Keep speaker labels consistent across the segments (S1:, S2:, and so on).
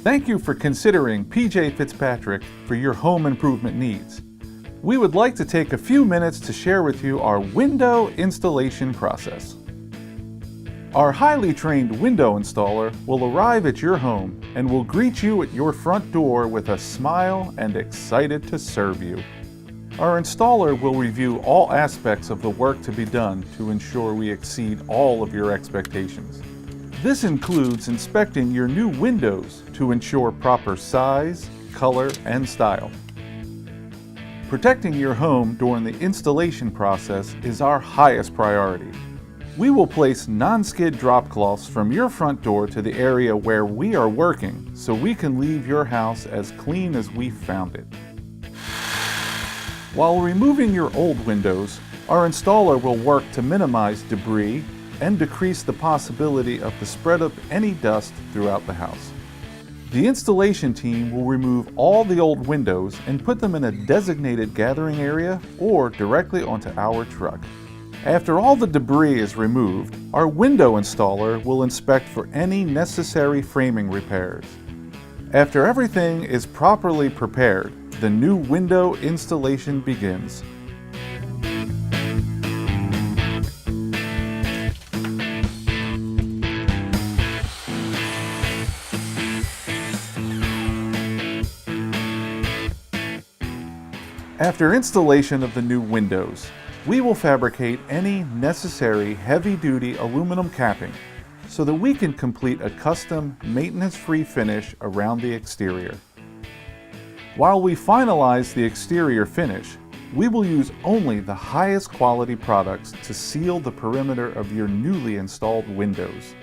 S1: Thank you for considering PJ Fitzpatrick for your home improvement needs. We would like to take a few minutes to share with you our window installation process. Our highly trained window installer will arrive at your home and will greet you at your front door with a smile and excited to serve you. Our installer will review all aspects of the work to be done to ensure we exceed all of your expectations. This includes inspecting your new windows to ensure proper size, color, and style. Protecting your home during the installation process is our highest priority. We will place non-skid drop cloths from your front door to the area where we are working so we can leave your house as clean as we found it. While removing your old windows, our installer will work to minimize debris and decrease the possibility of the spread of any dust throughout the house. The installation team will remove all the old windows and put them in a designated gathering area or directly onto our truck. After all the debris is removed, our window installer will inspect for any necessary framing repairs. After everything is properly prepared, the new window installation begins. After installation of the new windows, we will fabricate any necessary heavy-duty aluminum capping so that we can complete a custom maintenance-free finish around the exterior. While we finalize the exterior finish, we will use only the highest quality products to seal the perimeter of your newly installed windows.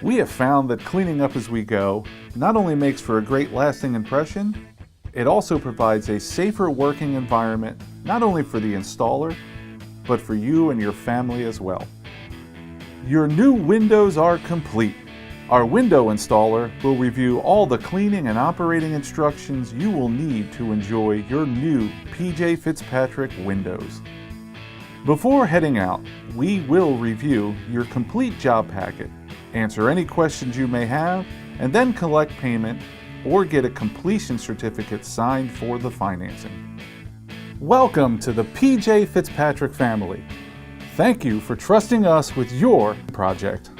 S1: We have found that cleaning up as we go not only makes for a great lasting impression, it also provides a safer working environment not only for the installer, but for you and your family as well. Your new windows are complete. Our window installer will review all the cleaning and operating instructions you will need to enjoy your new PJ Fitzpatrick windows. Before heading out, we will review your complete job packet, answer any questions you may have, and then collect payment or get a completion certificate signed for the financing. Welcome to the PJ Fitzpatrick family. Thank you for trusting us with your project.